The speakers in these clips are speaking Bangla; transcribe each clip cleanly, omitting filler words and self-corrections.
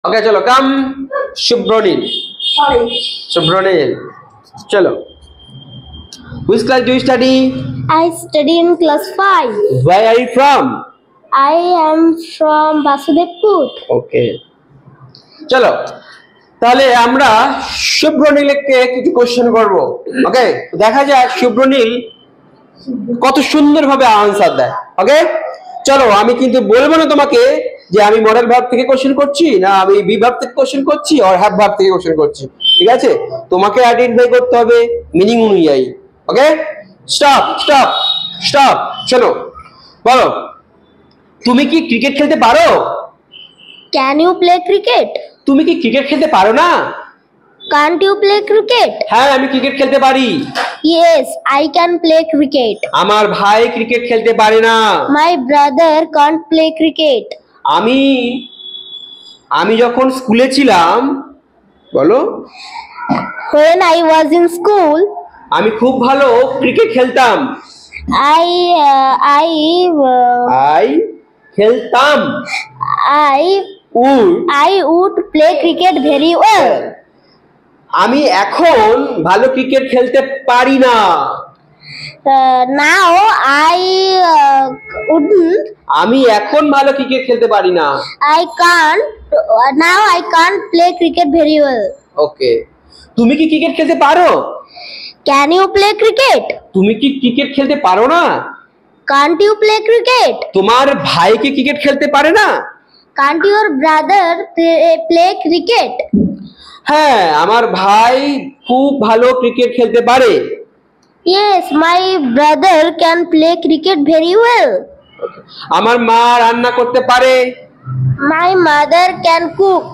Okay, chalo, come. Shubhronil. Shubhronil. Chalo. Which class do you study? I study in class 5. Where are you from? I am from Basudebpur. Okay. চলো তাহলে আমরা শুভ্রনীলকে কিছু কোশ্চেন করব। ওকে, দেখা যাক শুভ্রনীল কত সুন্দরভাবে আনসার দেয়। ওকে, চলো আমি কিন্তু বলবো না তোমাকে যে আমি মডেল ভার্ব থেকে কোশ্চেন করছি না আমি বি ভার্ব থেকে কোশ্চেন করছি আর হ্যাভ ভার্ব থেকে কোশ্চেন করছি। ঠিক আছে, তোমাকে আইডেন্টিফাই করতে হবে মিনিং অনুযায়ী। ওকে, স্টপ স্টপ স্টপ। চলো বলো, তুমি কি ক্রিকেট খেলতে পারো? Can you play cricket? তুমি কি ক্রিকেট খেলতে পারো না? Can't you play cricket? হ্যাঁ, আমি ক্রিকেট খেলতে পারি। Yes, I can play cricket. আমার ভাই ক্রিকেট খেলতে পারে না। My brother can't play cricket. আমি যখন স্কুলে ছিলাম, বলো, When I was in school, আমি খুব ভালো ক্রিকেট খেলতাম। I খেলতাম। I would play cricket very well. আমি এখন ভালো ক্রিকেট খেলতে পারি না। Now I wouldn't. আমি এখন ভালো ক্রিকেট খেলতে পারি না। Now I can't play cricket very well. ওকে, তুমি কি ক্রিকেট খেলতে পারো? Can you play cricket? তুমি কি ক্রিকেট খেলতে পারো না? Can't you play cricket? তোমার ভাই কি ক্রিকেট খেলতে পারে না? Can't your brother play cricket? হ্যাঁ, আমার ভাই খুব ভালো ক্রিকেট খেলতে পারে। Yes, my brother can play cricket very well. আমার মা রান্না করতে পারে। My mother can cook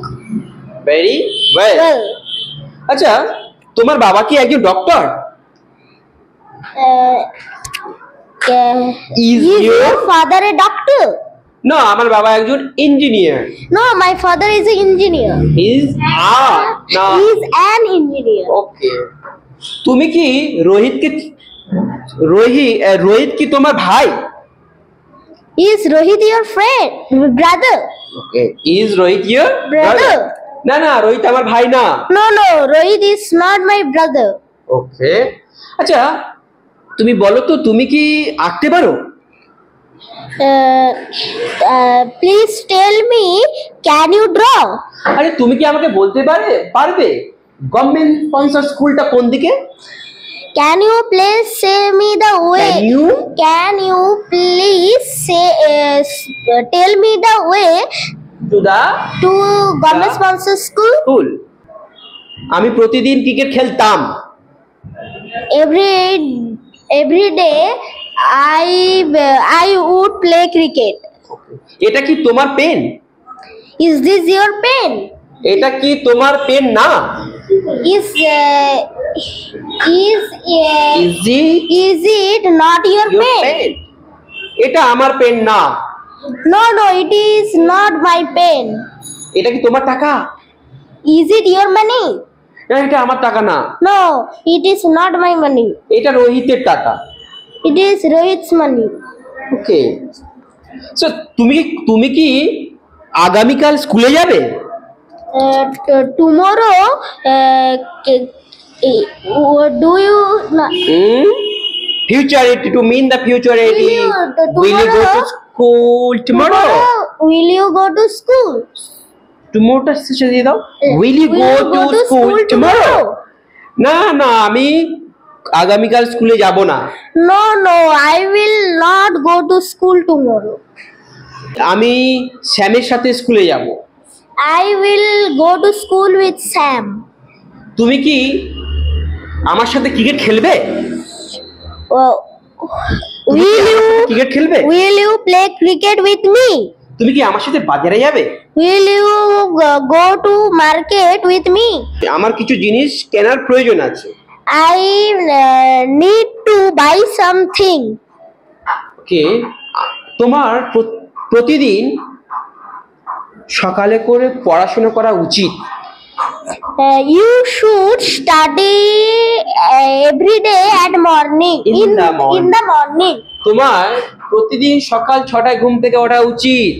very well. আচ্ছা, তোমার বাবা কি একজন doctor? Is your father a doctor? না, আমার বাবা একজন engineer. No, my father is an engineer. Is an engineer. ওকে, তুমি কি রোহিত কি তোমার ভাই? Is Rohit your friend, brother? Okay, is Rohit your brother? না, রোহিত আমার ভাই না। No, Rohit is not my brother. ওকে, আচ্ছা তুমি বলো তো, তুমি কি আঁকতে পারো? Please tell me, can you draw? আরে তুমি কি আমাকে বলতে পারবে গভর্নমেন্ট স্পন্সর স্কুলটা কোন দিকে? Can you please say me the way? Can you please say tell me the way to government sponsor school? আমি প্রতিদিন ক্রিকেট খেলতাম। Every day I would play cricket. এটা কি তোমার pen? Is this your pen? এটা কি তোমার পেন না? Is it not your pen? এটা আমার পেন না। No, it is not my pen. এটা কি তোমার টাকা? Is it your money? না, এটা আমার টাকা না। No, it is not my money. এটা রোহিতের টাকা। It is Rohit's money. Okay, so তুমি কি আগামীকাল স্কুলে যাবে? Tomorrow, do you? Futurity, to mean the futurity. Will you go to school tomorrow? Will you go to school? Tomorrow শেষে দিয়ে দাও। Will you go to school tomorrow? না, আমি আগামীকাল স্কুলে যাব না। No, I will not go to school tomorrow. আমি স্যামের সাথে স্কুলে যাব। I will go to school with Sam. তুমি কি আমার সাথে ক্রিকেট খেলবে? ক্রিকেট খেলবে? Will you play cricket with me? তুমি কি আমার সাথে বাজারে যাবে? Will you go to market with me? আমার কিছু জিনিস কেনার প্রয়োজন আছে। I need to buy something. ওকে, তোমার প্রতিদিন সকালে করে পড়াশোনা করা উচিত। You should study every day at morning. In the morning. তোমার প্রতিদিন সকাল 6টায় ঘুম থেকে ওঠা উচিত।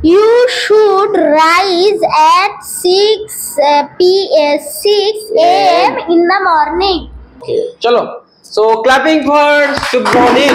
You should rise at 6 a.m. in the morning. Okay, chalo. So clapping for Shubhronil.